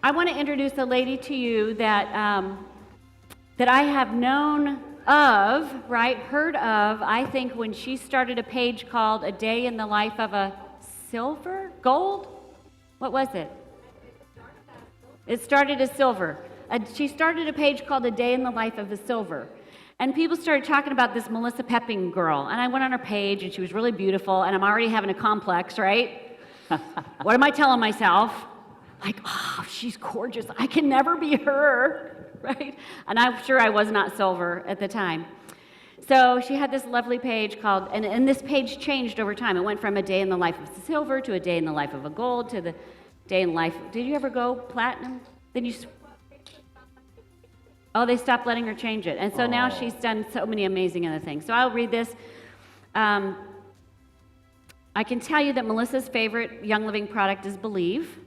I want to introduce a lady to you that that I have known of, right, heard of, I think when she started a page called A Day in the Life of a Gold? What was it? It started as silver. She started a page called A Day in the Life of a Silver. And people started talking about this Melissa Poepping girl. And I went on her page, and she was really beautiful, and I'm already having a complex, right? What am I telling myself? Like, oh, she's gorgeous. I can never be her, right? And I'm sure I was not silver at the time. So she had this lovely page called, and this page changed over time. It went from A Day in the Life of a Silver to A Day in the Life of a Gold to the Day in Life. Did you ever go platinum? Then you... Oh, they stopped letting her change it. And so now she's done so many amazing other things. So I'll read this. I can tell you that Melissa's favorite Young Living product is Believe.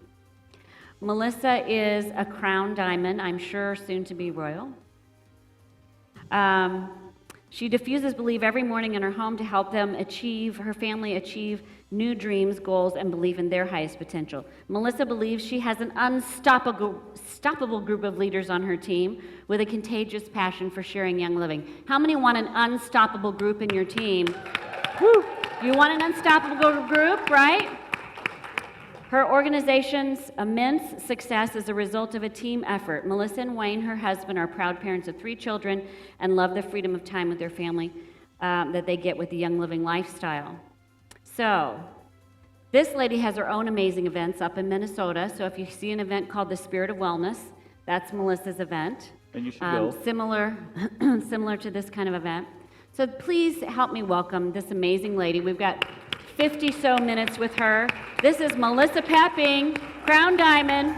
Melissa is a crown diamond, I'm sure soon to be royal. She diffuses Believe every morning in her home to help her family achieve new dreams, goals, and believe in their highest potential. Melissa believes she has an unstoppable group of leaders on her team with a contagious passion for sharing Young Living. How many want an unstoppable group in your team? Woo! You want an unstoppable group, right? Her organization's immense success is a result of a team effort. Melissa and Wayne, her husband, are proud parents of 3 children and love the freedom of time with their family that they get with the Young Living lifestyle. So, this lady has her own amazing events up in Minnesota. So if you see an event called the Spirit of Wellness, that's Melissa's event. And you should go. Similar to this kind of event. So please help me welcome this amazing lady. We've got 50 so minutes with her. This is Melissa Poepping, Crown Diamond.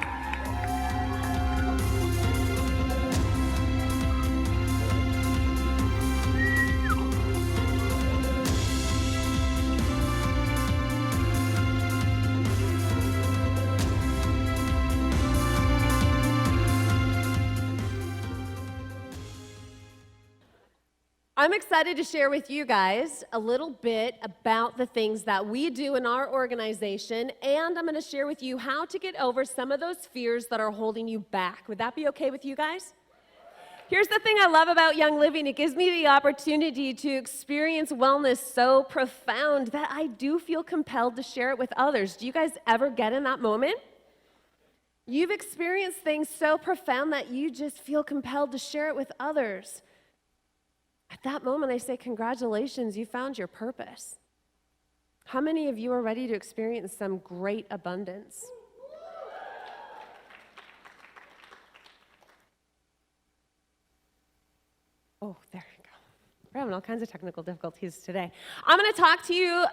I'm excited to share with you guys a little bit about the things that we do in our organization, and I'm going to share with you how to get over some of those fears that are holding you back. Would that be okay with you guys? Here's the thing I love about Young Living. It gives me the opportunity to experience wellness so profound that I do feel compelled to share it with others. Do you guys ever get in that moment? You've experienced things so profound that you just feel compelled to share it with others. At that moment, I say, congratulations, you found your purpose. How many of you are ready to experience some great abundance? Oh, there you go. We're having all kinds of technical difficulties today. I'm going to talk to you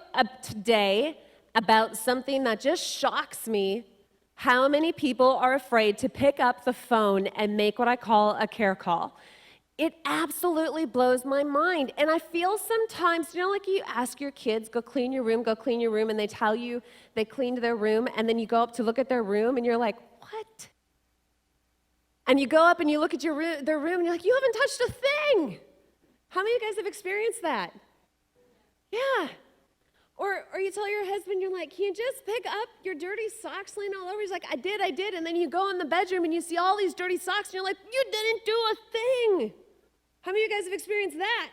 today about something that just shocks me. How many people are afraid to pick up the phone and make what I call a care call? It absolutely blows my mind. And I feel sometimes, like you ask your kids, go clean your room, and they tell you they cleaned their room, and then you go up to look at their room, and you're like, what? And you go up and you look at their room, and you're like, you haven't touched a thing. How many of you guys have experienced that? Yeah. Or you tell your husband, you're like, can you just pick up your dirty socks laying all over? He's like, I did. And then you go in the bedroom, and you see all these dirty socks, and you're like, you didn't do a thing. How many of you guys have experienced that?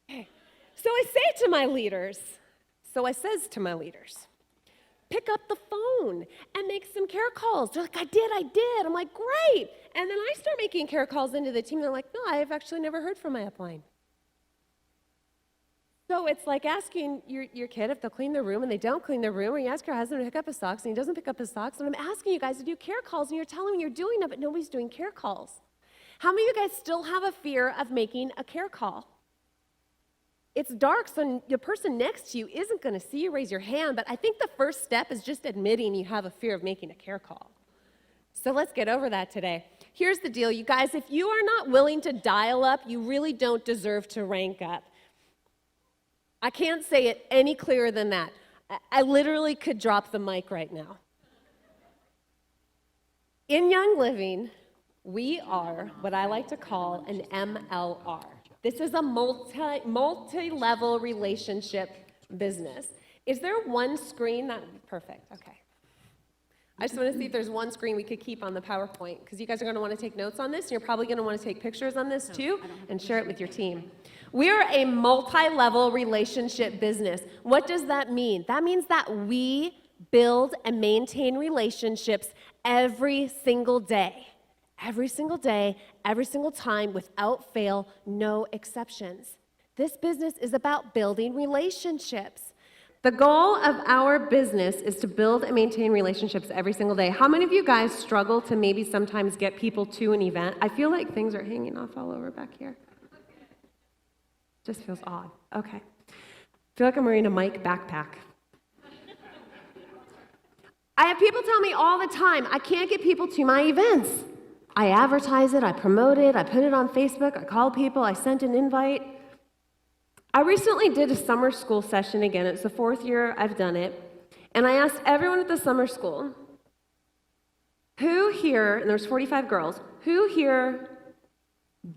Okay. So I says to my leaders, pick up the phone and make some care calls. They're like, I did. I'm like, great. And then I start making care calls into the team. They're like, no, I've actually never heard from my upline. So it's like asking your kid if they'll clean their room and they don't clean their room, or you ask your husband to pick up his socks and he doesn't pick up his socks. And I'm asking you guys to do care calls, and you're telling me you're doing them, but nobody's doing care calls. How many of you guys still have a fear of making a care call? It's dark, so the person next to you isn't going to see you raise your hand, but I think the first step is just admitting you have a fear of making a care call. So let's get over that today. Here's the deal, you guys. If you are not willing to dial up, you really don't deserve to rank up. I can't say it any clearer than that. I literally could drop the mic right now. In Young Living, we are what I like to call an MLR. This is a multi-level relationship business. Is there one screen that, perfect, okay. I just want to see if there's one screen we could keep on the PowerPoint, because you guys are going to want to take notes on this, and you're probably going to want to take pictures on this too, and share it with your team. We're a multi-level relationship business. What does that mean? That means that we build and maintain relationships every single day. Every single day, every single time, without fail, no exceptions. This business is about building relationships. The goal of our business is to build and maintain relationships every single day. How many of you guys struggle to maybe sometimes get people to an event? I feel like things are hanging off all over back here. Just feels odd. Okay. I feel like I'm wearing a mic backpack. I have people tell me all the time, I can't get people to my events. I advertise it, I promote it, I put it on Facebook, I call people, I sent an invite. I recently did a summer school session again. It's the 4th year I've done it. And I asked everyone at the summer school, who here, and there's 45 girls, who here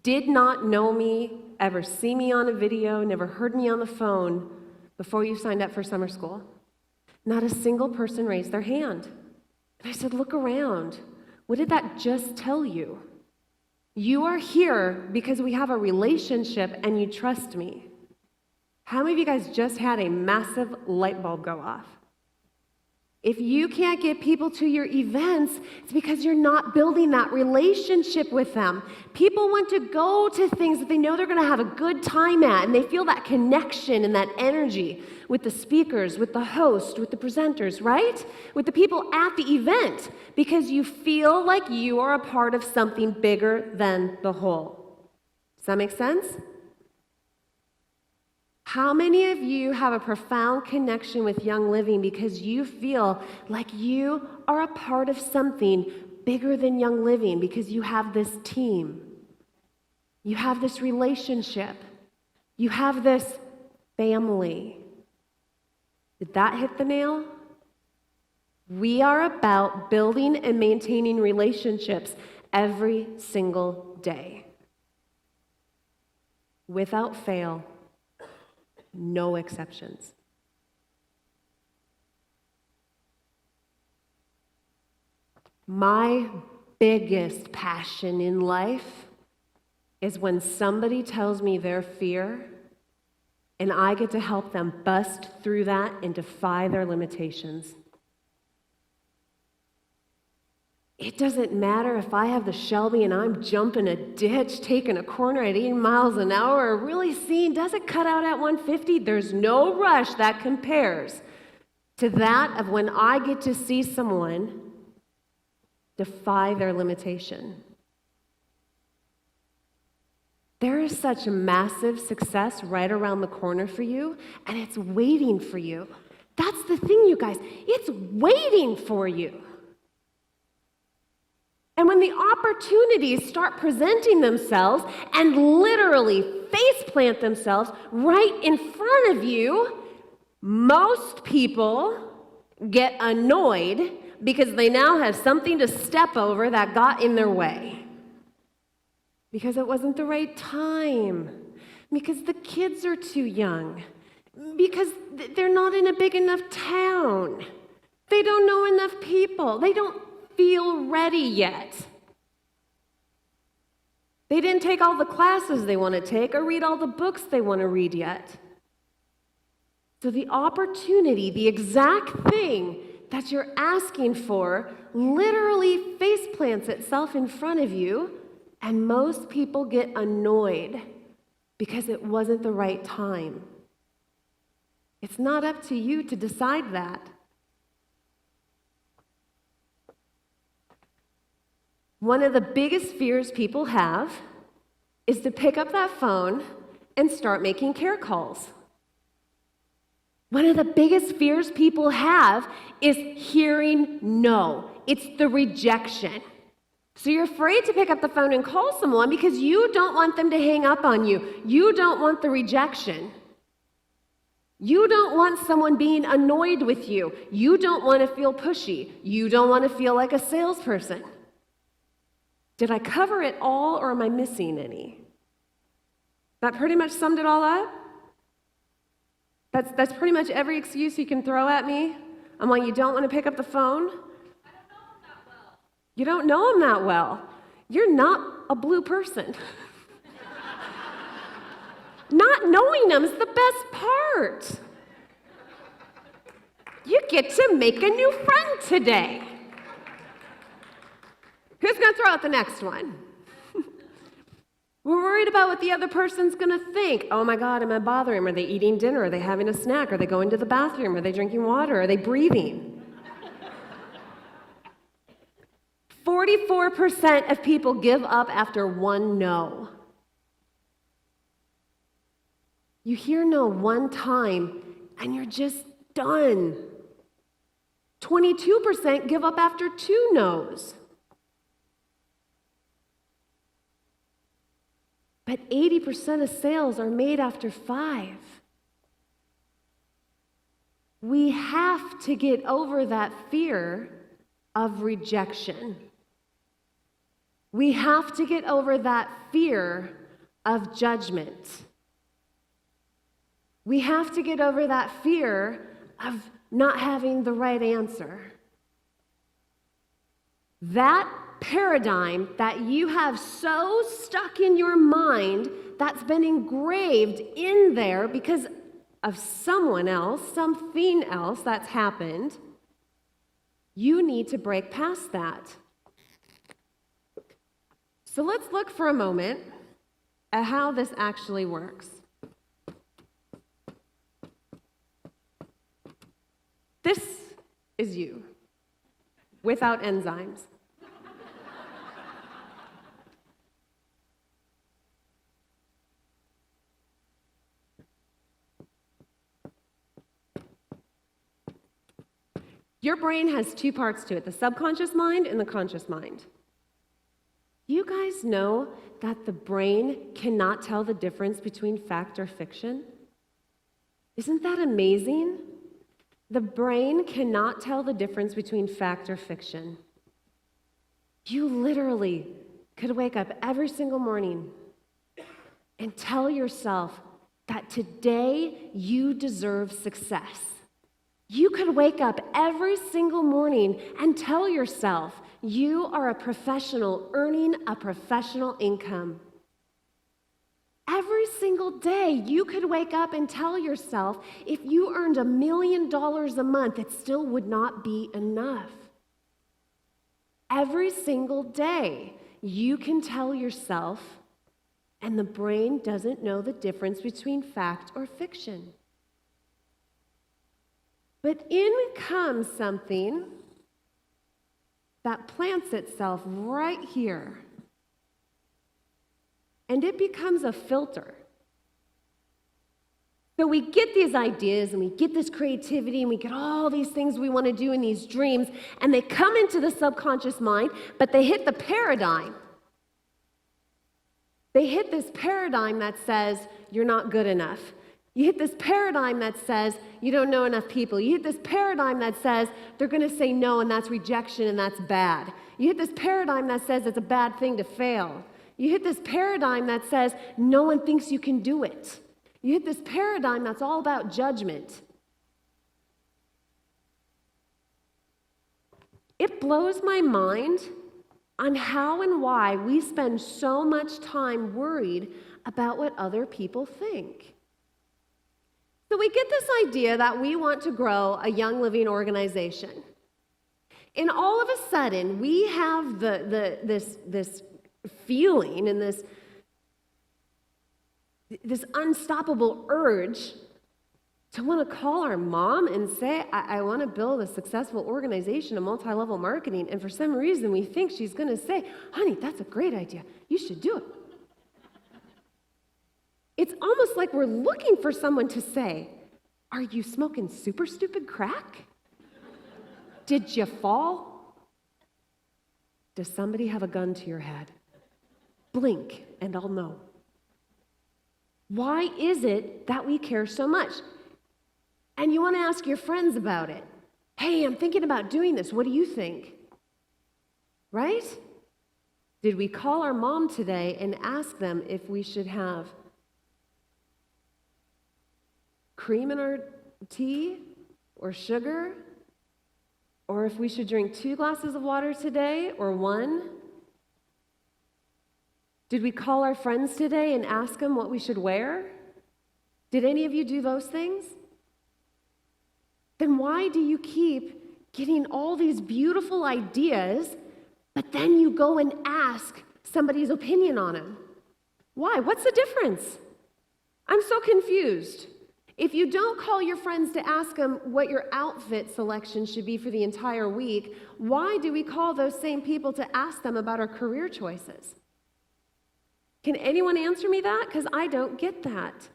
did not know me, ever see me on a video, never heard me on the phone before you signed up for summer school? Not a single person raised their hand. And I said, look around. What did that just tell you? You are here because we have a relationship and you trust me. How many of you guys just had a massive light bulb go off? If you can't get people to your events, it's because you're not building that relationship with them. People want to go to things that they know they're going to have a good time at, and they feel that connection and that energy with the speakers, with the host, with the presenters, right? With the people at the event, because you feel like you are a part of something bigger than the whole. Does that make sense? How many of you have a profound connection with Young Living because you feel like you are a part of something bigger than Young Living because you have this team, you have this relationship, you have this family? Did that hit the nail? We are about building and maintaining relationships every single day. Without fail. No exceptions. My biggest passion in life is when somebody tells me their fear and I get to help them bust through that and defy their limitations. It doesn't matter if I have the Shelby and I'm jumping a ditch, taking a corner at 80 miles an hour, or really seeing, does it cut out at 150? There's no rush that compares to that of when I get to see someone defy their limitation. There is such a massive success right around the corner for you, and it's waiting for you. That's the thing, you guys. It's waiting for you. And when the opportunities start presenting themselves and literally faceplant themselves right in front of you, most people get annoyed because they now have something to step over that got in their way. Because it wasn't the right time. Because the kids are too young. Because they're not in a big enough town. They don't know enough people. They don't feel ready yet. They didn't take all the classes they want to take or read all the books they want to read yet. So the opportunity, the exact thing that you're asking for, literally faceplants itself in front of you, and most people get annoyed because it wasn't the right time. It's not up to you to decide that. One of the biggest fears people have is to pick up that phone and start making care calls. One of the biggest fears people have is hearing no. It's the rejection. So you're afraid to pick up the phone and call someone because you don't want them to hang up on you. You don't want the rejection. You don't want someone being annoyed with you. You don't want to feel pushy. You don't want to feel like a salesperson. Did I cover it all, or am I missing any? That pretty much summed it all up? That's pretty much every excuse you can throw at me on why you don't want to pick up the phone? You don't know them that well. You're not a blue person. Not knowing them is the best part. You get to make a new friend today. Who's going to throw out the next one? We're worried about what the other person's going to think. Oh my God, am I bothering them? Are they eating dinner? Are they having a snack? Are they going to the bathroom? Are they drinking water? Are they breathing? 44% of people give up after one no. You hear no one time and you're just done. 22% give up after two no's. But 80% of sales are made after 5. We have to get over that fear of rejection. We have to get over that fear of judgment. We have to get over that fear of not having the right answer. That paradigm that you have so stuck in your mind, that's been engraved in there because of someone else, something else that's happened, you need to break past that. So let's look for a moment at how this actually works. This is you, without enzymes. Your brain has two parts to it, the subconscious mind and the conscious mind. You guys know that the brain cannot tell the difference between fact or fiction? Isn't that amazing? The brain cannot tell the difference between fact or fiction. You literally could wake up every single morning and tell yourself that today you deserve success. You could wake up every single morning and tell yourself you are a professional earning a professional income. Every single day, you could wake up and tell yourself if you earned $1 million a month, it still would not be enough. Every single day, you can tell yourself, and the brain doesn't know the difference between fact or fiction. But in comes something that plants itself right here. And it becomes a filter. So we get these ideas and we get this creativity and we get all these things we want to do in these dreams, and they come into the subconscious mind, but they hit the paradigm. They hit this paradigm that says, you're not good enough. You hit this paradigm that says, you don't know enough people. You hit this paradigm that says, they're going to say no and that's rejection and that's bad. You hit this paradigm that says it's a bad thing to fail. You hit this paradigm that says, no one thinks you can do it. You hit this paradigm that's all about judgment. It blows my mind on how and why we spend so much time worried about what other people think. So we get this idea that we want to grow a young living organization. And all of a sudden, we have this feeling and this unstoppable urge to want to call our mom and say, I want to build a successful organization, a multi-level marketing, and for some reason we think she's going to say, honey, that's a great idea. You should do it. It's almost like we're looking for someone to say, are you smoking super stupid crack? Did you fall? Does somebody have a gun to your head? Blink and I'll know. Why is it that we care so much? And you want to ask your friends about it. Hey, I'm thinking about doing this. What do you think? Right? Did we call our mom today and ask them if we should have cream in our tea or sugar? Or if we should drink 2 glasses of water today or 1? Did we call our friends today and ask them what we should wear? Did any of you do those things? Then why do you keep getting all these beautiful ideas, but then you go and ask somebody's opinion on them? Why? What's the difference? I'm so confused. If you don't call your friends to ask them what your outfit selection should be for the entire week, why do we call those same people to ask them about our career choices? Can anyone answer me that? Because I don't get that.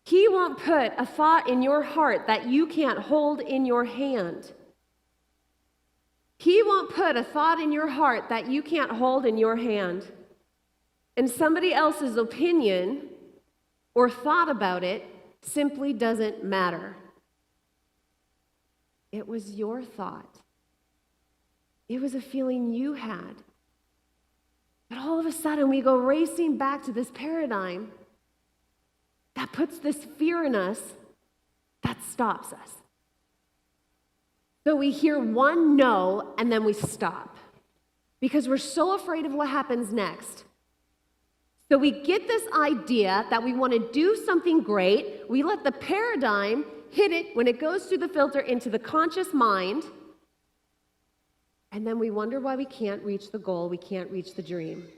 He won't put a thought in your heart that you can't hold in your hand. He won't put a thought in your heart that you can't hold in your hand. And somebody else's opinion or thought about it simply doesn't matter. It was your thought. It was a feeling you had. But all of a sudden, we go racing back to this paradigm that puts this fear in us that stops us. So we hear one no, and then we stop because we're so afraid of what happens next. So we get this idea that we want to do something great. We let the paradigm hit it when it goes through the filter into the conscious mind. And then we wonder why we can't reach the goal, we can't reach the dream.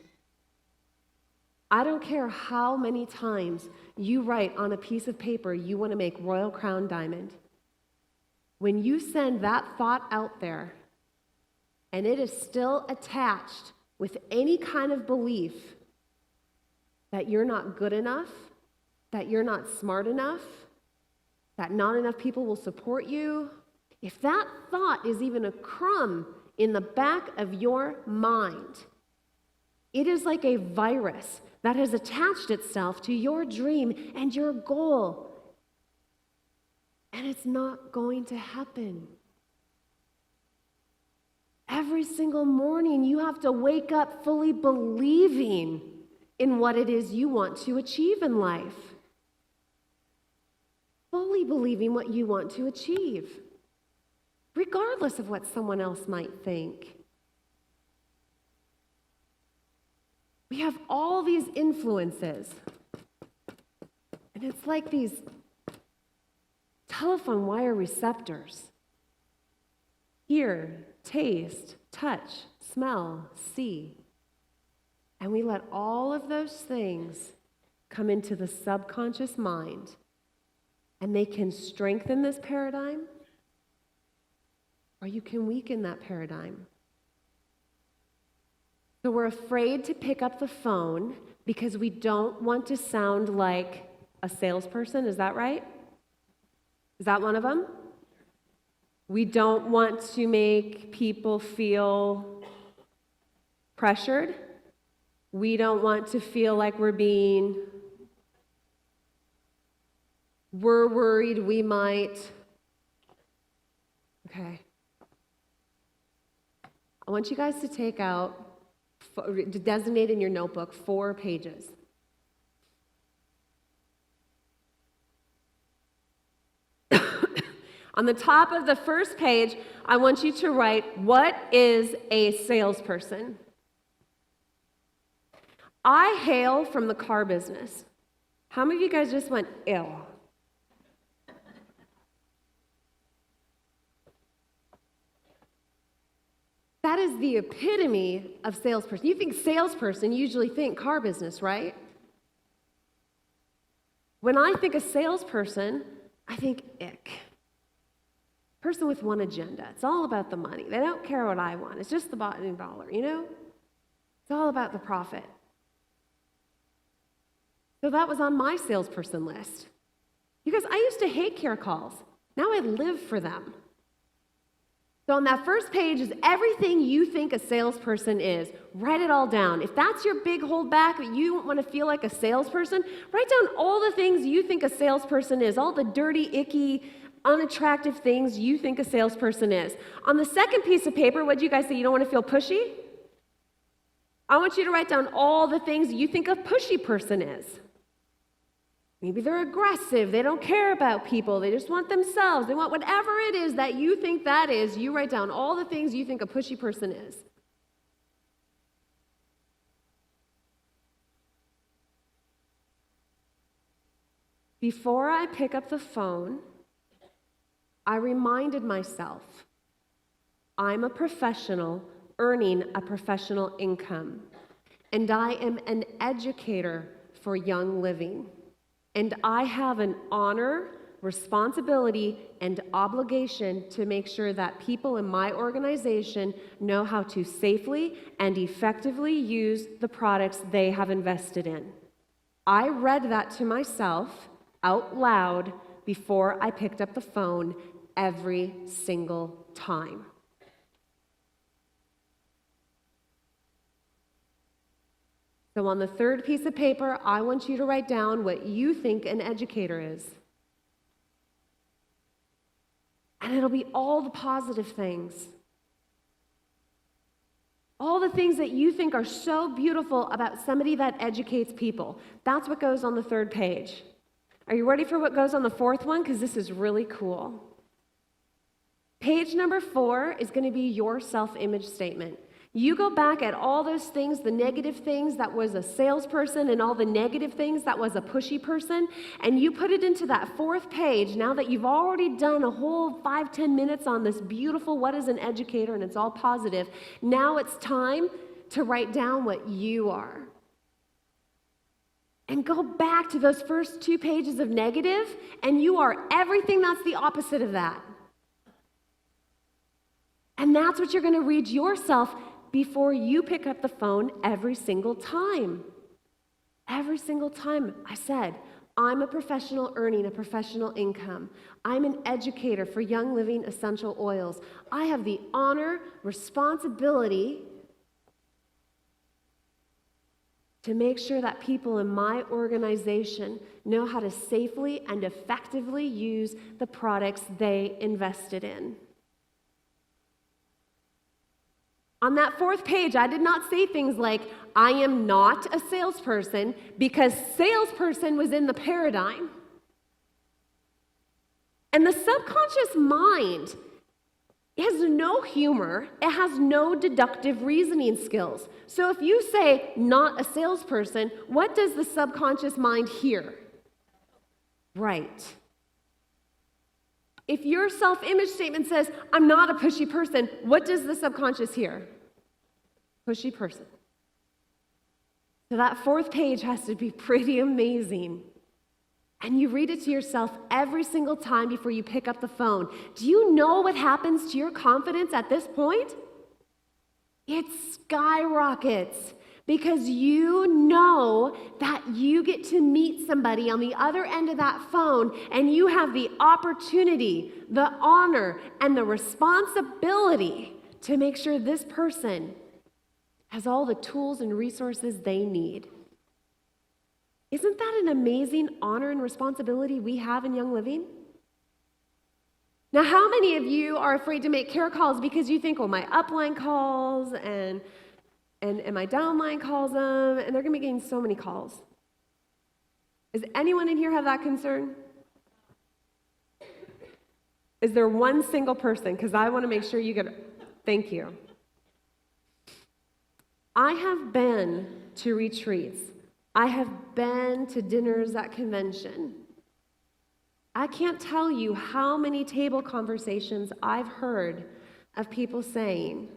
I don't care how many times you write on a piece of paper you want to make Royal Crown Diamond. When you send that thought out there, and it is still attached with any kind of belief that you're not good enough, that you're not smart enough, that not enough people will support you, if that thought is even a crumb in the back of your mind, it is like a virus that has attached itself to your dream and your goal. And it's not going to happen. Every single morning, you have to wake up fully believing in what it is you want to achieve in life. Fully believing what you want to achieve, regardless of what someone else might think. We have all these influences, and it's like these telephone wire receptors. Hear, taste, touch, smell, see. And we let all of those things come into the subconscious mind, and they can strengthen this paradigm, or you can weaken that paradigm. So we're afraid to pick up the phone because we don't want to sound like a salesperson. Is that right? Is that one of them? We don't want to make people feel pressured. We don't want to feel like we're worried we might. Okay. I want you guys to take out, to designate in your notebook 4 pages. On the top of the first page, I want you to write, what is a salesperson? I hail from the car business. How many of you guys just went, ew? That is the epitome of salesperson. You think salesperson, you usually think car business, right? When I think of salesperson, I think ick. Person with one agenda. It's all about the money. They don't care what I want. It's just the bottom dollar, you know? It's all about the profit. So that was on my salesperson list. You guys, I used to hate care calls. Now I live for them. So on that first page is everything you think a salesperson is. Write it all down. If that's your big holdback, that you don't want to feel like a salesperson, write down all the things you think a salesperson is, all the dirty, icky, unattractive things you think a salesperson is. On the second piece of paper, what do you guys say? You don't want to feel pushy? I want you to write down all the things you think a pushy person is. Maybe they're aggressive. They don't care about people. They just want themselves. They want whatever it is that you think that is. You write down all the things you think a pushy person is. Before I pick up the phone, I reminded myself, I'm a professional earning a professional income, and I am an educator for Young Living. And I have an honor, responsibility, and obligation to make sure that people in my organization know how to safely and effectively use the products they have invested in. I read that to myself out loud before I picked up the phone every single time. So on the third piece of paper, I want you to write down what you think an educator is. And it'll be all the positive things. All the things that you think are so beautiful about somebody that educates people. That's what goes on the third page. Are you ready for what goes on the fourth one? Because this is really cool. Page number 4 is going to be your self-image statement. You go back at all those things, the negative things that was a salesperson and all the negative things that was a pushy person, and you put it into that fourth page now that you've already done a whole 5-10 minutes on this beautiful what is an educator, and it's all positive. Now it's time to write down what you are. And go back to those first 2 pages of negative, and you are everything that's the opposite of that. And that's what you're going to read yourself before you pick up the phone every single time. Every single time. I said, I'm a professional earning a professional income. I'm an educator for Young Living essential oils. I have the honor, responsibility to make sure that people in my organization know how to safely and effectively use the products they invested in. On that fourth page, I did not say things like, I am not a salesperson, because salesperson was in the paradigm. And the subconscious mind has no humor. It has no deductive reasoning skills. So if you say, not a salesperson, what does the subconscious mind hear? Right. If your self-image statement says, I'm not a pushy person, what does the subconscious hear? Pushy person. So that fourth page has to be pretty amazing. And you read it to yourself every single time before you pick up the phone. Do you know what happens to your confidence at this point? It skyrockets. Because you know that you get to meet somebody on the other end of that phone, and you have the opportunity, the honor, and the responsibility to make sure this person has all the tools and resources they need. Isn't that an amazing honor and responsibility we have in Young Living? Now, how many of you are afraid to make care calls because you think, well, my upline calls and my downline calls them, and they're going to be getting so many calls? Does anyone in here have that concern? Is there one single person? Because I want to make sure you get. Thank you. I have been to retreats. I have been to dinners at convention. I can't tell you how many table conversations I've heard of people saying,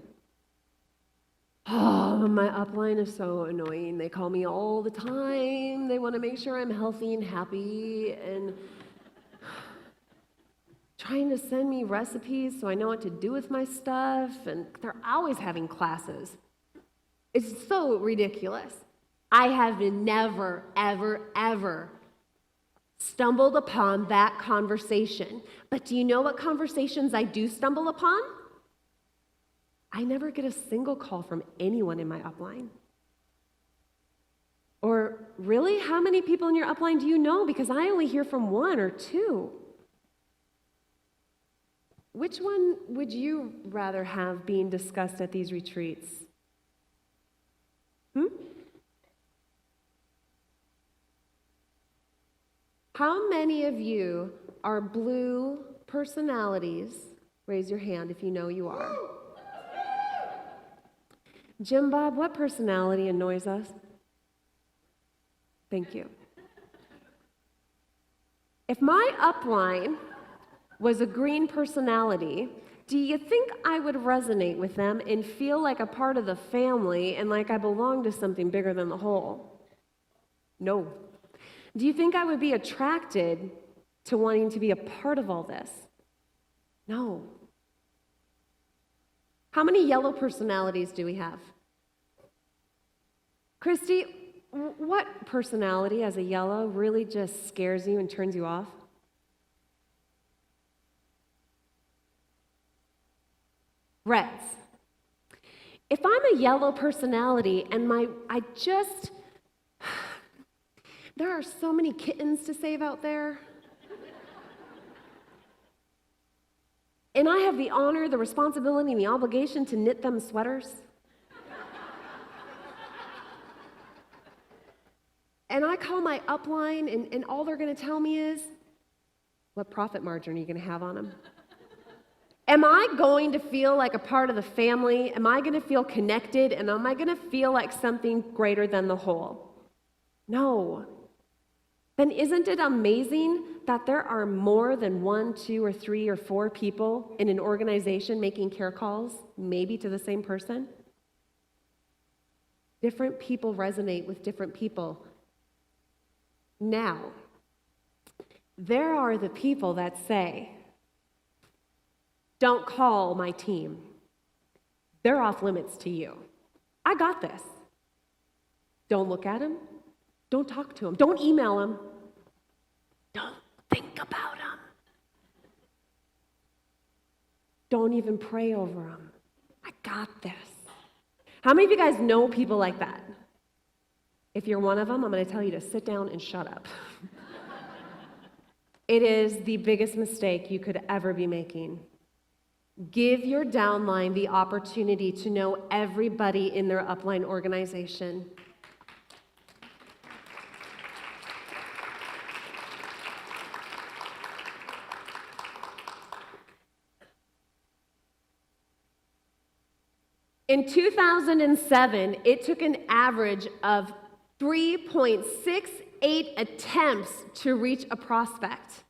oh, my upline is so annoying. They call me all the time. They want to make sure I'm healthy and happy, and trying to send me recipes so I know what to do with my stuff, and they're always having classes. It's so ridiculous. I have never, ever, ever stumbled upon that conversation. But do you know what conversations I do stumble upon? I never get a single call from anyone in my upline. Or really, how many people in your upline do you know? Because I only hear from 1 or 2. Which one would you rather have being discussed at these retreats? How many of you are blue personalities? Raise your hand if you know you are. Jim Bob, what personality annoys us? Thank you. If my upline was a green personality, do you think I would resonate with them and feel like a part of the family and like I belong to something bigger than the whole? No. Do you think I would be attracted to wanting to be a part of all this? No. How many yellow personalities do we have? Christy, what personality as a yellow really just scares you and turns you off? Reds. If I'm a yellow personality and there are so many kittens to save out there. And I have the honor, the responsibility, and the obligation to knit them sweaters. And I call my upline, and all they're going to tell me is, what profit margin are you going to have on them? Am I going to feel like a part of the family? Am I going to feel connected? And am I going to feel like something greater than the whole? No. Then isn't it amazing that there are more than 1, 2, or 3, or 4 people in an organization making care calls, maybe to the same person? Different people resonate with different people. Now, there are the people that say, don't call my team. They're off limits to you. I got this. Don't look at them. Don't talk to them. Don't email them. Don't think about them. Don't even pray over them. I got this. How many of you guys know people like that? If you're one of them, I'm going to tell you to sit down and shut up. It is the biggest mistake you could ever be making. Give your downline the opportunity to know everybody in their upline organization. In 2007, it took an average of 3.68 attempts to reach a prospect.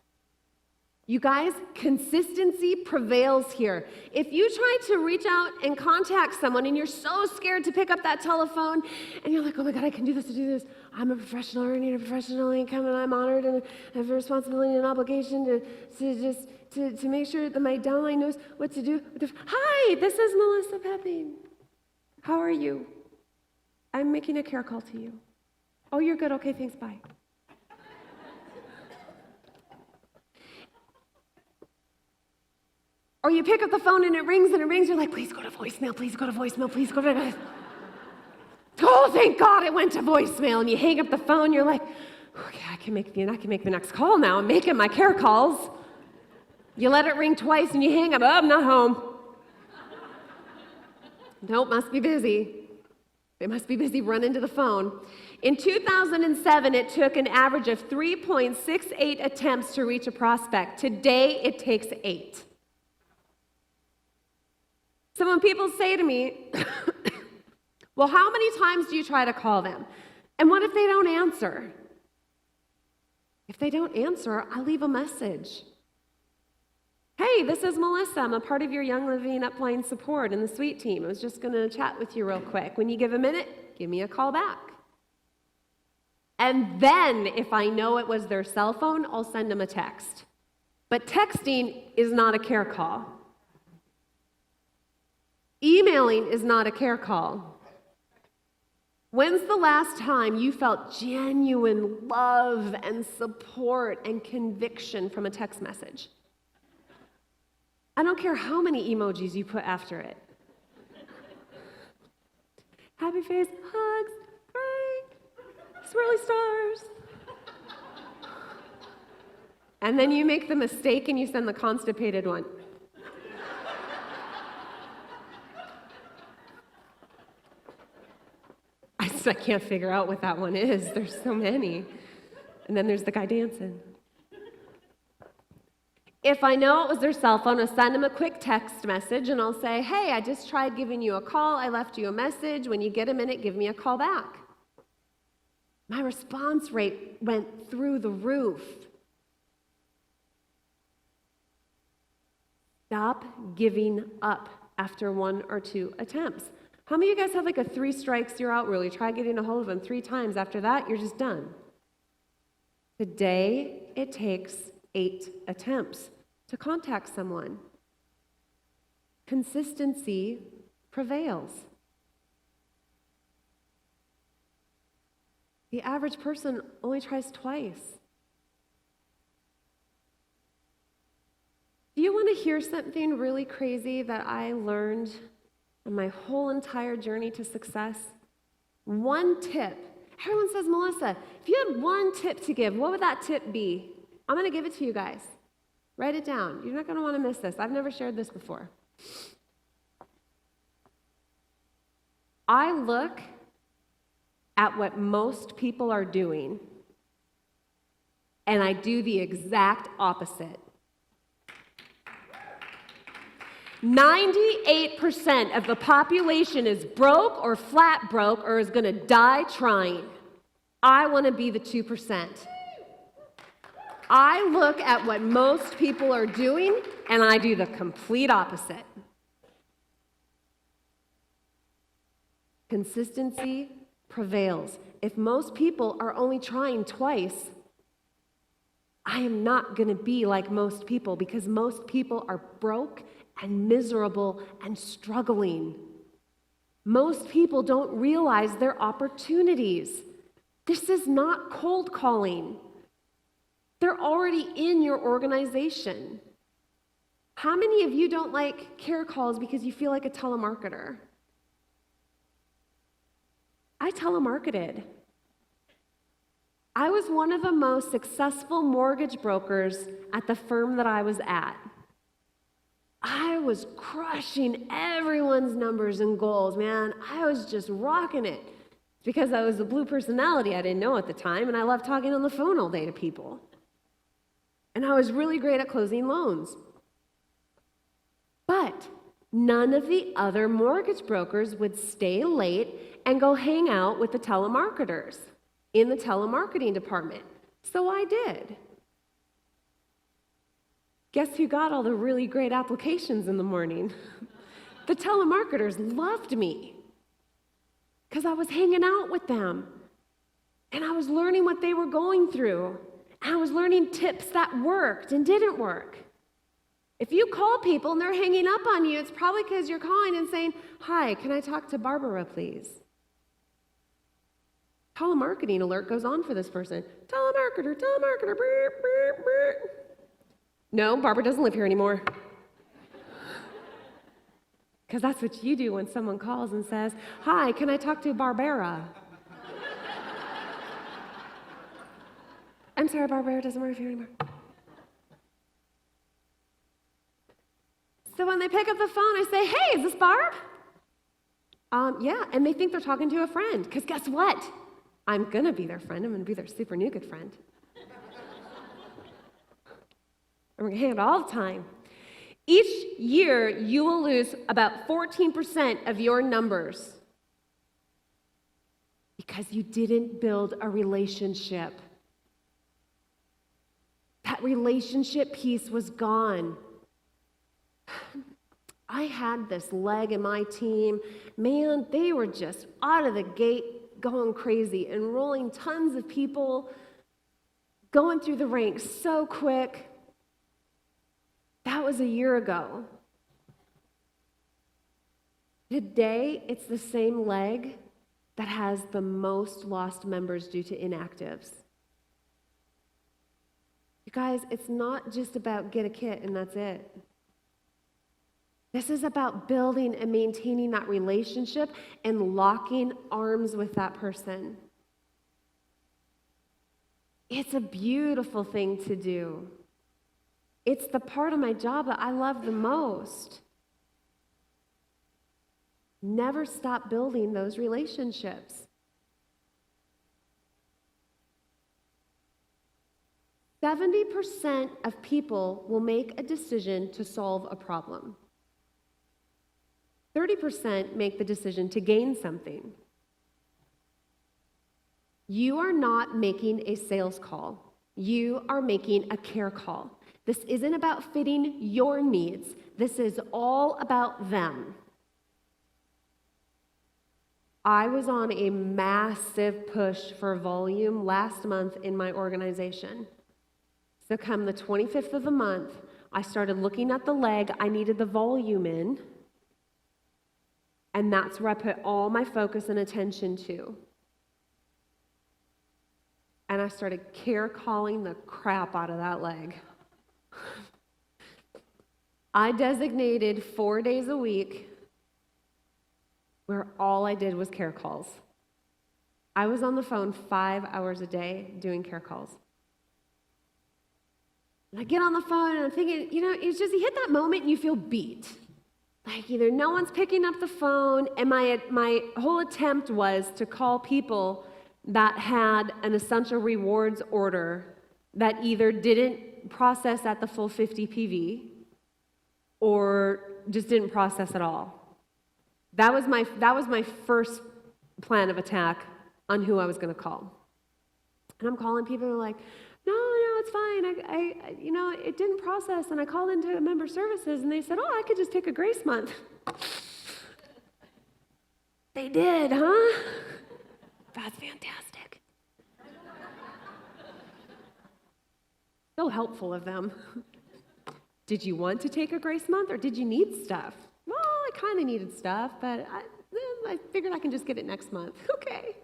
You guys, consistency prevails here. If you try to reach out and contact someone and you're so scared to pick up that telephone and you're like, oh my God, I can do this, I'm a professional earning a professional income and I'm honored and I have a responsibility and an obligation to make sure that my downline knows what to do. Hi, this is Melissa Poepping. How are you? I'm making a care call to you. Oh, you're good. Okay, thanks. Bye. Or you pick up the phone and it rings, you're like, please go to voicemail, please go to voicemail, please go to... Oh, thank God it went to voicemail. And you hang up the phone, you're like, okay, I can make the next call now. I'm making my care calls. You let it ring twice and you hang up. Oh, I'm not home. Nope, must be busy. They must be busy running to the phone. In 2007, it took an average of 3.68 attempts to reach a prospect. Today, it takes 8. So when people say to me, well, how many times do you try to call them? And what if they don't answer? If they don't answer, I leave a message. Hey, this is Melissa. I'm a part of your Young Living Upline support and the Sweet team. I was just going to chat with you real quick. When you give a minute, give me a call back. And then, if I know it was their cell phone, I'll send them a text. But texting is not a care call. Emailing is not a care call. When's the last time you felt genuine love and support and conviction from a text message? I don't care how many emojis you put after it. Happy face, hugs, Frank, swirly stars. And then you make the mistake and you send the constipated one. I can't figure out what that one is. There's so many. And then there's the guy dancing. If I know it was their cell phone, I'll send them a quick text message and I'll say, hey, I just tried giving you a call. I left you a message. When you get a minute, give me a call back. My response rate went through the roof. Stop giving up after 1 or 2 attempts. How many of you guys have like a 3 strikes, you're out rule? You try getting a hold of them 3 times. After that, you're just done. Today, it takes 8 attempts to contact someone. Consistency prevails. The average person only tries twice. Do you want to hear something really crazy that I learned in my whole entire journey to success? 1 tip. Everyone says, Melissa, if you had 1 tip to give, what would that tip be? I'm going to give it to you guys. Write it down. You're not going to want to miss this. I've never shared this before. I look at what most people are doing, and I do the exact opposite. 98% of the population is broke or flat broke or is going to die trying. I want to be the 2%. I look at what most people are doing, and I do the complete opposite. Consistency prevails. If most people are only trying twice, I am not going to be like most people because most people are broke and miserable and struggling. Most people don't realize their opportunities. This is not cold calling. They're already in your organization. How many of you don't like care calls because you feel like a telemarketer? I telemarketed. I was one of the most successful mortgage brokers at the firm that I was at. I was crushing everyone's numbers and goals, man. I was just rocking it. It's because I was a blue personality I didn't know at the time, and I loved talking on the phone all day to people. And I was really great at closing loans. But none of the other mortgage brokers would stay late and go hang out with the telemarketers in the telemarketing department. So I did. Guess who got all the really great applications in the morning? The telemarketers loved me because I was hanging out with them and I was learning what they were going through. And I was learning tips that worked and didn't work. If you call people and they're hanging up on you, it's probably because you're calling and saying, hi, can I talk to Barbara, please? Telemarketing alert goes on for this person. Telemarketer, telemarketer, beep, beep, beep. No, Barbara doesn't live here anymore. Because that's what you do when someone calls and says, hi, can I talk to Barbara? I'm sorry, Barbara doesn't work here anymore. So when they pick up the phone, I say, hey, is this Barb? Yeah, and they think they're talking to a friend. Because guess what? I'm going to be their friend. I'm going to be their super new good friend. And we're going to hang out all the time. Each year, you will lose about 14% of your numbers because you didn't build a relationship. That relationship piece was gone. I had this leg in my team. Man, they were just out of the gate going crazy, enrolling tons of people, going through the ranks so quick. That was a year ago. Today, it's the same leg that has the most lost members due to inactives. You guys, it's not just about get a kit and that's it. This is about building and maintaining that relationship and locking arms with that person. It's a beautiful thing to do. It's the part of my job that I love the most. Never stop building those relationships. 70% of people will make a decision to solve a problem. 30% make the decision to gain something. You are not making a sales call. You are making a care call. This isn't about fitting your needs. This is all about them. I was on a massive push for volume last month in my organization. So come the 25th of the month, I started looking at the leg I needed the volume in, and that's where I put all my focus and attention to. And I started care calling the crap out of that leg. I designated 4 days a week where all I did was care calls. I was on the phone 5 hours a day doing care calls. And I get on the phone and I'm thinking, it's just you hit that moment and you feel beat. Like either no one's picking up the phone, and my whole attempt was to call people that had an essential rewards order that either didn't process at the full 50 PV or just didn't process at all. That was my first plan of attack on who I was going to call. And I'm calling people who are like, no, it's fine. It didn't process. And I called into member services, and they said, I could just take a grace month. They did, huh? That's fantastic. So helpful of them. Did you want to take a grace month, or did you need stuff? Well, I kind of needed stuff, but I figured I can just get it next month. Okay.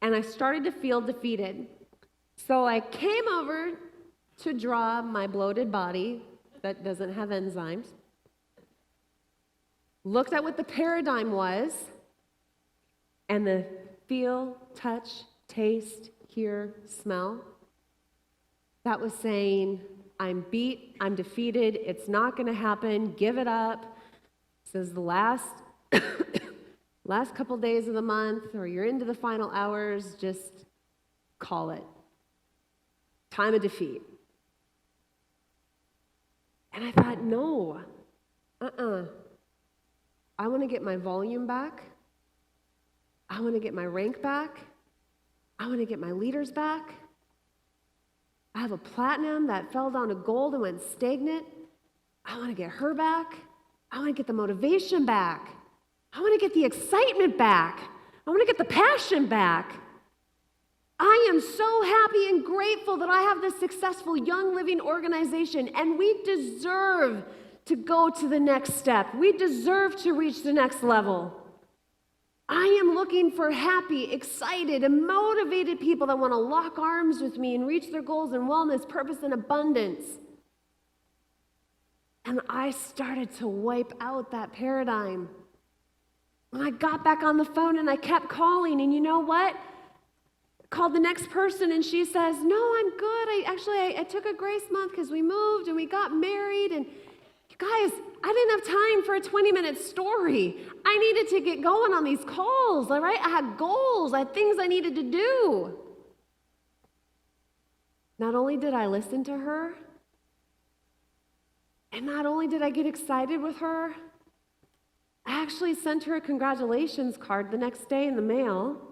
And I started to feel defeated. So I came over to draw my bloated body that doesn't have enzymes, looked at what the paradigm was, and the feel, touch, taste, hear, smell, that was saying, I'm beat, I'm defeated, it's not going to happen, give it up. This is the last couple days of the month, or you're into the final hours, just call it. Time of defeat. And I thought, no, I want to get my volume back. I want to get my rank back. I want to get my leaders back. I have a platinum that fell down to gold and went stagnant. I want to get her back. I want to get the motivation back. I want to get the excitement back. I want to get the passion back. I am so happy and grateful that I have this successful Young Living organization, and we deserve to go to the next step. We deserve to reach the next level. I am looking for happy, excited, and motivated people that want to lock arms with me and reach their goals in wellness, purpose, and abundance. And I started to wipe out that paradigm. When I got back on the phone and I kept calling, and you know what? Called the next person, and she says, no, I'm good. I took a grace month because we moved and we got married, and you guys, I didn't have time for a 20-minute story. I needed to get going on these calls, all right? I had goals. I had things I needed to do. Not only did I listen to her, and not only did I get excited with her, I actually sent her a congratulations card the next day in the mail.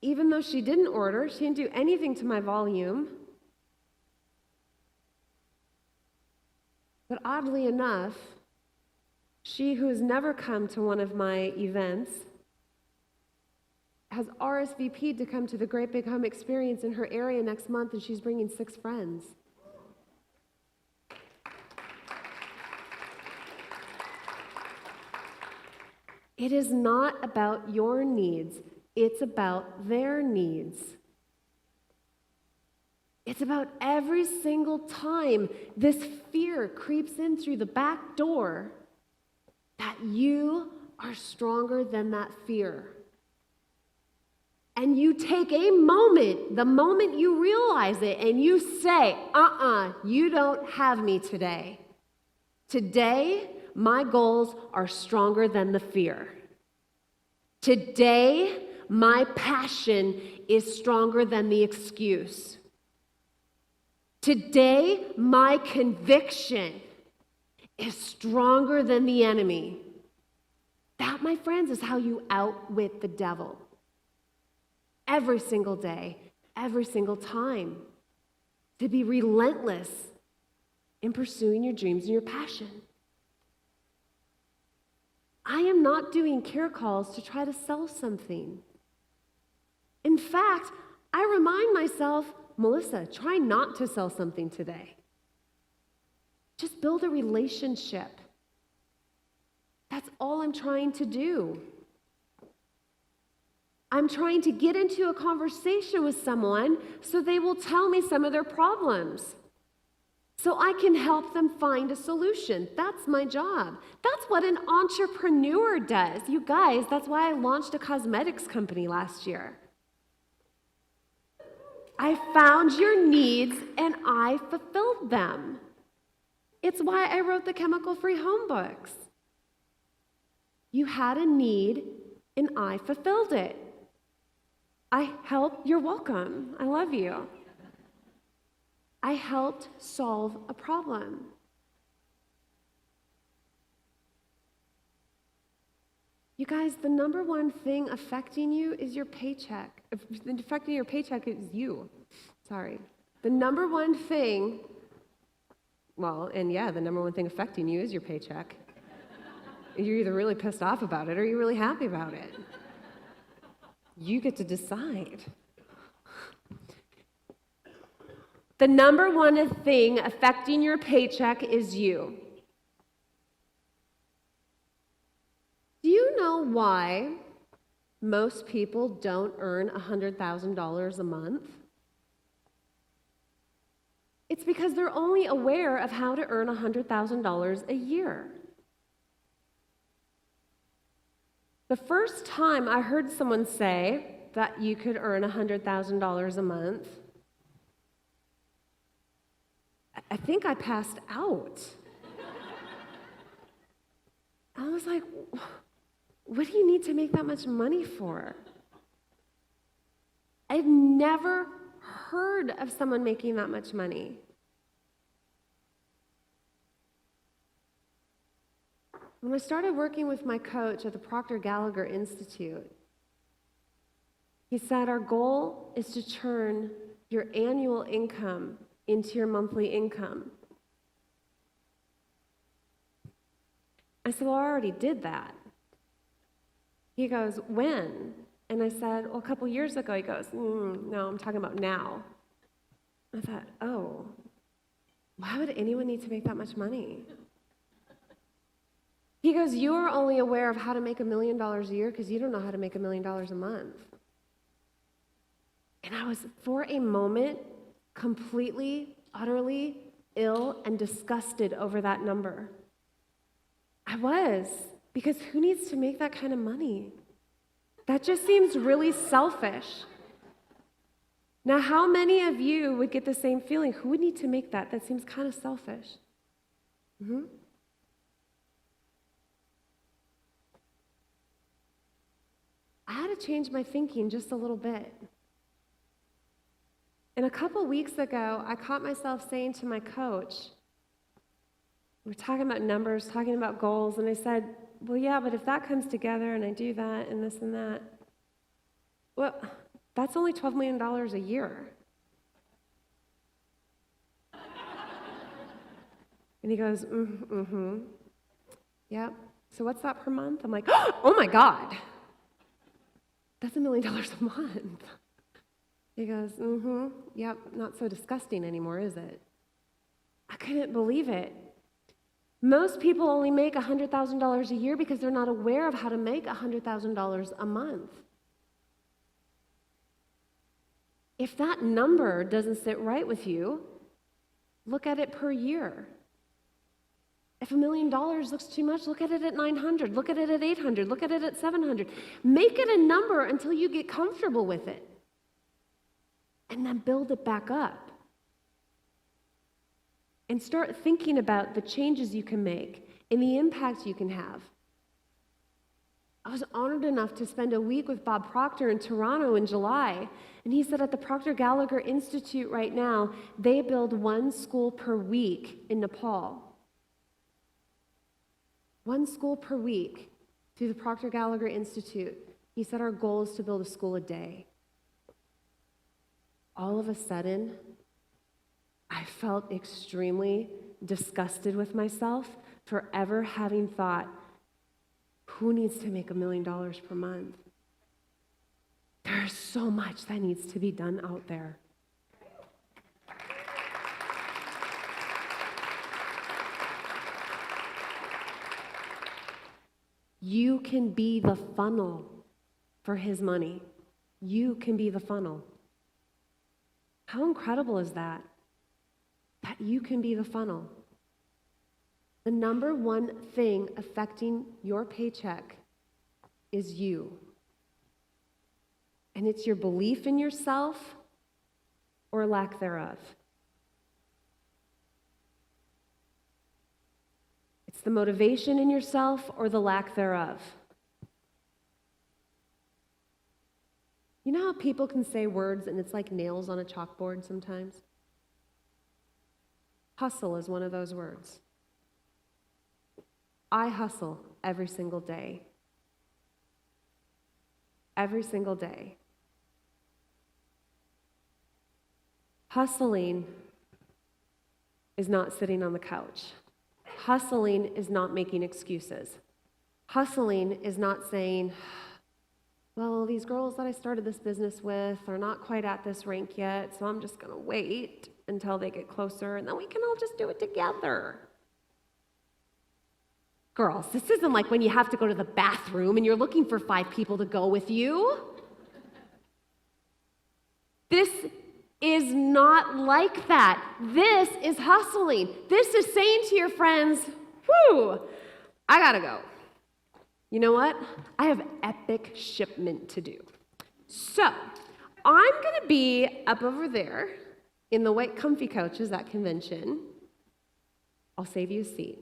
Even though she didn't order, she didn't do anything to my volume. But oddly enough, she who has never come to one of my events has RSVP'd to come to the Great Big Home Experience in her area next month, and she's bringing 6 friends. It is not about your needs. It's about their needs. It's about every single time this fear creeps in through the back door that you are stronger than that fear. And you take a moment, the moment you realize it, and you say, you don't have me today. Today, my goals are stronger than the fear. Today, my passion is stronger than the excuse. Today, my conviction is stronger than the enemy. That, my friends, is how you outwit the devil. Every single day, every single time. To be relentless in pursuing your dreams and your passion. I am not doing care calls to try to sell something. In fact, I remind myself, Melissa, try not to sell something today. Just build a relationship. That's all I'm trying to do. I'm trying to get into a conversation with someone so they will tell me some of their problems, so I can help them find a solution. That's my job. That's what an entrepreneur does. You guys, that's why I launched a cosmetics company last year. I found your needs and I fulfilled them. It's why I wrote the chemical-free home books. You had a need and I fulfilled it. I helped, you're welcome. I love you. I helped solve a problem. You guys, the number one thing affecting you is your paycheck. Affecting your paycheck is you. Sorry. The number one thing, the number one thing affecting you is your paycheck. You're either really pissed off about it or you're really happy about it. You get to decide. The number one thing affecting your paycheck is you. Do you know why most people don't earn $100,000 a month? It's because they're only aware of how to earn $100,000 a year. The first time I heard someone say that you could earn $100,000 a month, I think I passed out. I was like, what do you need to make that much money for? I'd never heard of someone making that much money. When I started working with my coach at the Proctor Gallagher Institute, he said, our goal is to turn your annual income into your monthly income. I said, well, I already did that. He goes, when? And I said, well, a couple years ago. He goes, no, I'm talking about now. I thought, oh, why would anyone need to make that much money? He goes, you are only aware of how to make $1 million a year because you don't know how to make $1 million a month. And I was, for a moment, completely, utterly ill and disgusted over that number. I was, because who needs to make that kind of money? That just seems really selfish. Now, how many of you would get the same feeling? Who would need to make that? That seems kind of selfish. I had to change my thinking just a little bit. And a couple weeks ago, I caught myself saying to my coach, we're talking about numbers, talking about goals, and I said, well, yeah, but if that comes together and I do that and this and that, well, that's only $12 million a year. And he goes, yep. So what's that per month? I'm like, oh my God, that's $1 million a month. He goes, yep, not so disgusting anymore, is it? I couldn't believe it. Most people only make $100,000 a year because they're not aware of how to make $100,000 a month. If that number doesn't sit right with you, look at it per year. If $1 million looks too much, look at it at 900, look at it at 800, look at it at 700. Make it a number until you get comfortable with it. And then build it back up. And start thinking about the changes you can make and the impact you can have. I was honored enough to spend a week with Bob Proctor in Toronto in July. And he said at the Proctor Gallagher Institute right now, they build one school per week in Nepal. One school per week through the Proctor Gallagher Institute. He said our goal is to build a school a day. All of a sudden, I felt extremely disgusted with myself for ever having thought, who needs to make $1 million per month? There's so much that needs to be done out there. You can be the funnel for his money. You can be the funnel. How incredible is that? That you can be the funnel. The number one thing affecting your paycheck is you. And it's your belief in yourself or lack thereof. It's the motivation in yourself or the lack thereof. You know how people can say words and it's like nails on a chalkboard sometimes? Hustle is one of those words. I hustle every single day. Every single day. Hustling is not sitting on the couch. Hustling is not making excuses. Hustling is not saying, well, these girls that I started this business with are not quite at this rank yet, so I'm just going to wait until they get closer, and then we can all just do it together. Girls, this isn't like when you have to go to the bathroom and you're looking for 5 people to go with you. This is not like that. This is hustling. This is saying to your friends, whew, I gotta go. You know what? I have epic shipment to do. So, I'm gonna be up over there in the white comfy couches at convention. I'll save you a seat.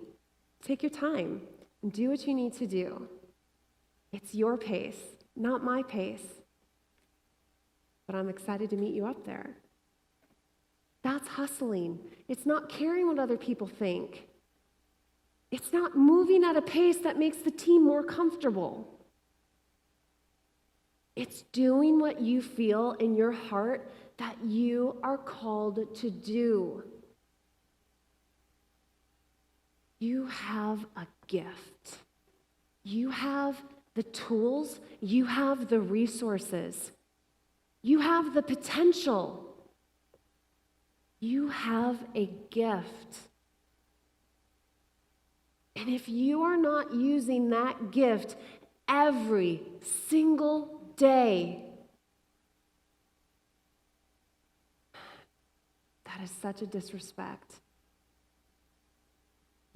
Take your time and do what you need to do. It's your pace, not my pace. But I'm excited to meet you up there. That's hustling. It's not caring what other people think. It's not moving at a pace that makes the team more comfortable. It's doing what you feel in your heart that you are called to do. You have a gift. You have the tools. You have the resources. You have the potential. You have a gift. And if you are not using that gift every single day, that is such a disrespect.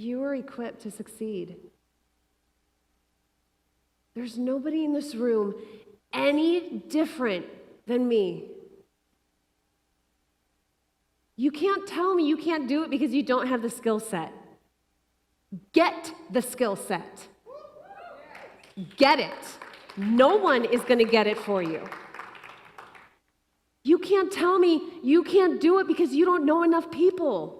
You are equipped to succeed. There's nobody in this room any different than me. You can't tell me you can't do it because you don't have the skill set. Get the skill set. Get it. No one is going to get it for you. You can't tell me you can't do it because you don't know enough people.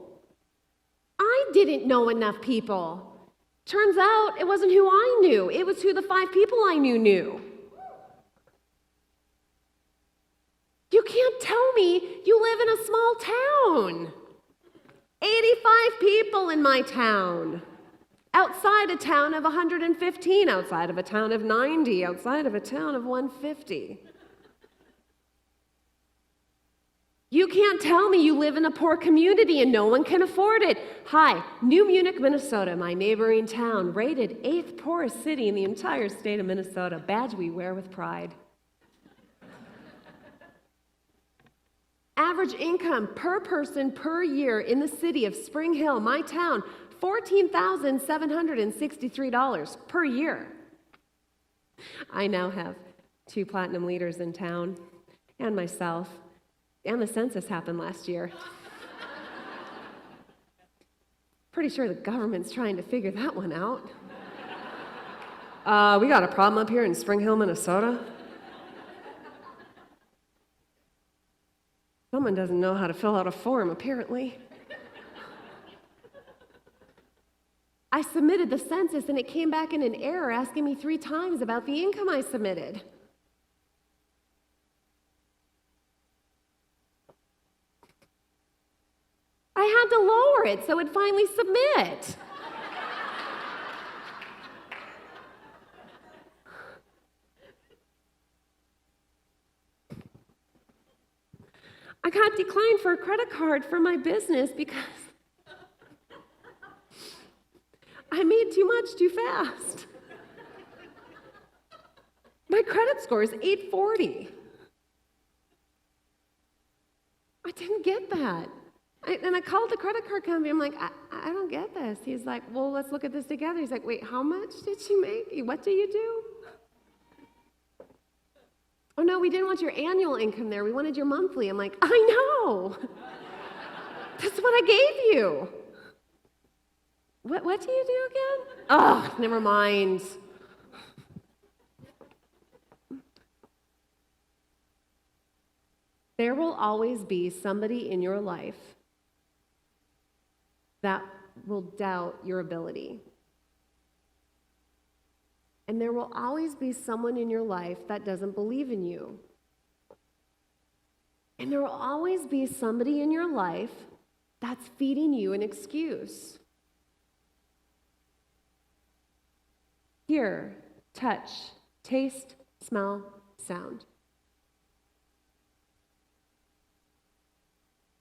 I didn't know enough people. Turns out it wasn't who I knew. It was who the 5 people I knew. You can't tell me you live in a small town. 85 people in my town. Outside a town of 115, outside of a town of 90, outside of a town of 150. You can't tell me you live in a poor community and no one can afford it. Hi, New Munich, Minnesota, my neighboring town, rated 8th poorest city in the entire state of Minnesota. Badge we wear with pride. Average income per person per year in the city of Spring Hill, my town, $14,763 per year. I now have 2 platinum leaders in town, and myself, and the census happened last year. Pretty sure the government's trying to figure that one out. We got a problem up here in Spring Hill, Minnesota. Someone doesn't know how to fill out a form, apparently. I submitted the census and it came back in an error asking me 3 times about the income I submitted. I had to lower it so it'd finally submit. I got declined for a credit card for my business because I made too much too fast. My credit score is 840. I didn't get that. And I called the credit card company. I'm like, I don't get this. He's like, well, let's look at this together. He's like, wait, how much did you make? What do you do? Oh, no, we didn't want your annual income there. We wanted your monthly. I'm like, I know. That's what I gave you. What do you do again? Oh, never mind. There will always be somebody in your life that will doubt your ability. And there will always be someone in your life that doesn't believe in you. And there will always be somebody in your life that's feeding you an excuse. Hear, touch, taste, smell, sound.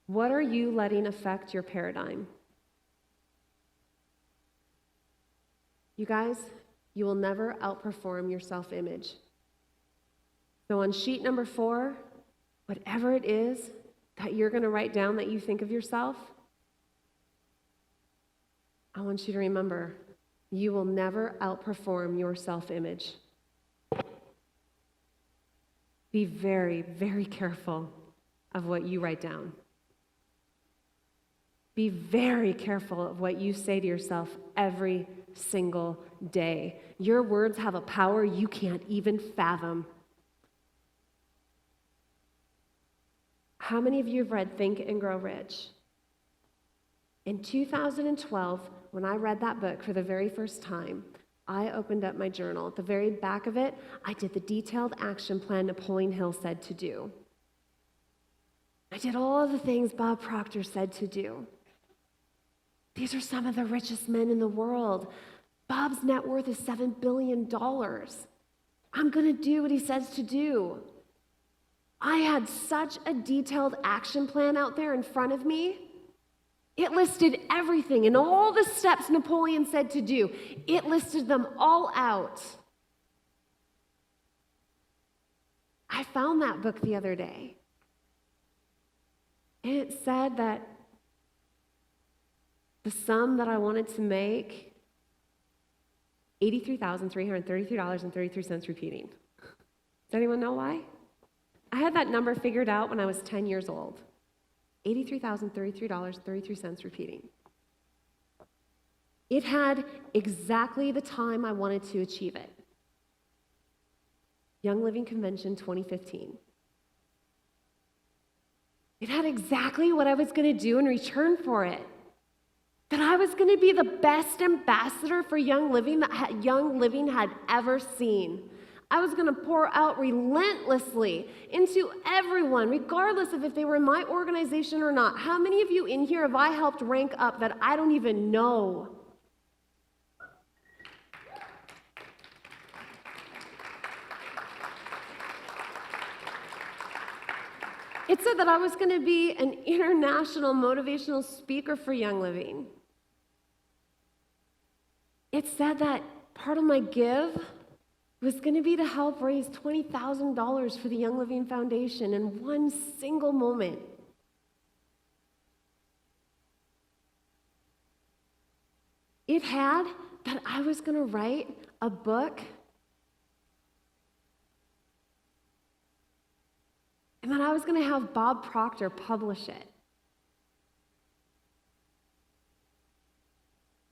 What are you letting affect your paradigm? You guys, you will never outperform your self-image. So on sheet number 4, whatever it is that you're going to write down that you think of yourself, I want you to remember, you will never outperform your self-image. Be very, very careful of what you write down. Be very careful of what you say to yourself every single day. Your words have a power you can't even fathom. How many of you have read Think and Grow Rich? In 2012, when I read that book for the very first time, I opened up my journal. At the very back of it, I did the detailed action plan Napoleon Hill said to do. I did all of the things Bob Proctor said to do. These are some of the richest men in the world. Bob's net worth is $7 billion. I'm going to do what he says to do. I had such a detailed action plan out there in front of me. It listed everything and all the steps Napoleon said to do. It listed them all out. I found that book the other day. And it said that the sum that I wanted to make, $83,333.33 repeating. Does anyone know why? I had that number figured out when I was 10 years old. $83,033.33 repeating. It had exactly the time I wanted to achieve it. Young Living Convention 2015. It had exactly what I was going to do in return for it. That I was going to be the best ambassador for Young Living that Young Living had ever seen. I was going to pour out relentlessly into everyone, regardless of if they were in my organization or not. How many of you in here have I helped rank up that I don't even know? It said that I was going to be an international motivational speaker for Young Living. It said that part of my give was going to be to help raise $20,000 for the Young Living Foundation in one single moment. It had that I was going to write a book and that I was going to have Bob Proctor publish it.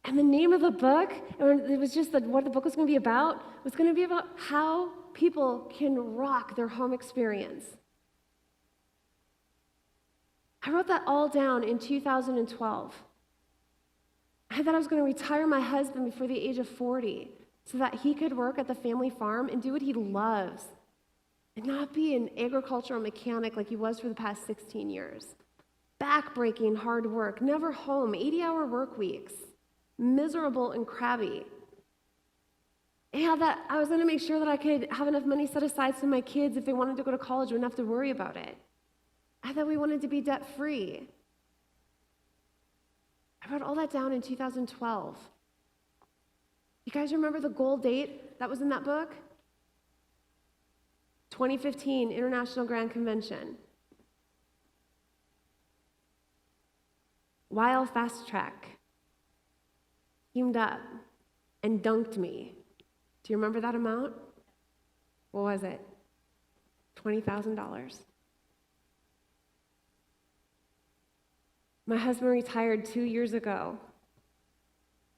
And the name of the book, it was just what the book was going to be about, was going to be about how people can rock their home experience. I wrote that all down in 2012. I thought I was going to retire my husband before the age of 40 so that he could work at the family farm and do what he loves and not be an agricultural mechanic like he was for the past 16 years. Backbreaking hard work, never home, 80-hour work weeks, miserable and crabby. And that I was going to make sure that I could have enough money set aside so my kids, if they wanted to go to college, wouldn't have to worry about it. I thought we wanted to be debt-free. I wrote all that down in 2012. You guys remember the goal date that was in that book? 2015 International Grand Convention. Weil Fast Track teamed up and dunked me. Do you remember that amount? What was it? $20,000. My husband retired 2 years ago.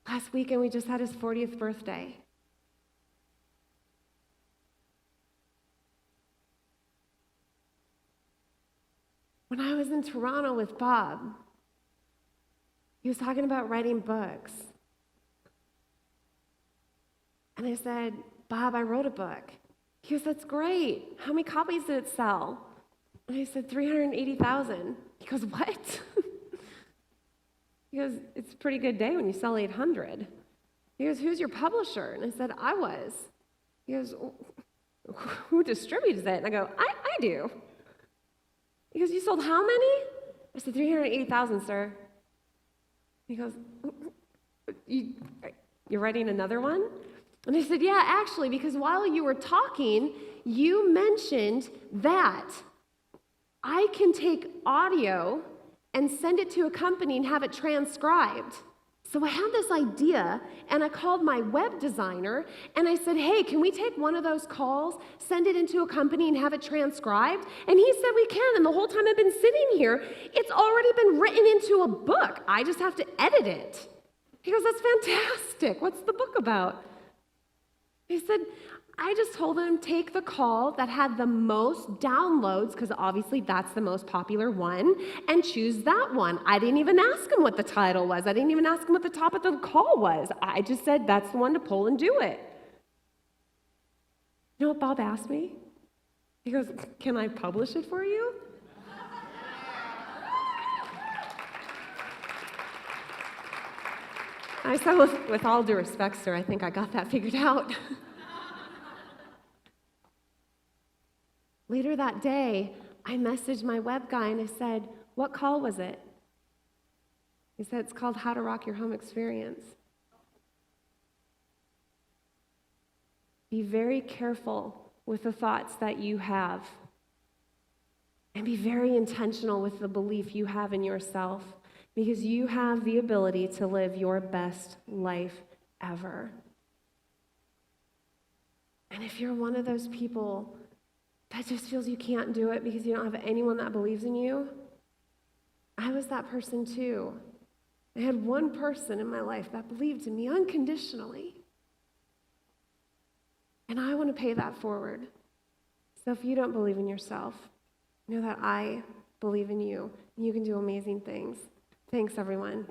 Last weekend, we just had his 40th birthday. When I was in Toronto with Bob, he was talking about writing books. And I said, Bob, I wrote a book. He goes, that's great. How many copies did it sell? And I said, 380,000. He goes, what? He goes, it's a pretty good day when you sell 800. He goes, who's your publisher? And I said, I was. He goes, who distributes it? And I go, I do. He goes, you sold how many? I said, 380,000, sir. He goes, you're writing another one? And I said, yeah, actually, because while you were talking, you mentioned that I can take audio and send it to a company and have it transcribed. So I had this idea, and I called my web designer, and I said, hey, can we take one of those calls, send it into a company, and have it transcribed? And he said we can, and the whole time I've been sitting here, it's already been written into a book. I just have to edit it. He goes, that's fantastic. What's the book about? He said, I just told him take the call that had the most downloads, because obviously that's the most popular one, and choose that one. I didn't even ask him what the title was. I didn't even ask him what the top of the call was. I just said that's the one to pull and do it. You know what Bob asked me? He goes, can I publish it for you? I said, with all due respect, sir, I think I got that figured out. Later that day, I messaged my web guy and I said, what call was it? He said, it's called How to Rock Your Home Experience. Be very careful with the thoughts that you have. And be very intentional with the belief you have in yourself, because you have the ability to live your best life ever. And if you're one of those people that just feels you can't do it because you don't have anyone that believes in you, I was that person too. I had one person in my life that believed in me unconditionally. And I want to pay that forward. So if you don't believe in yourself, know that I believe in you, and you can do amazing things. Thanks, everyone.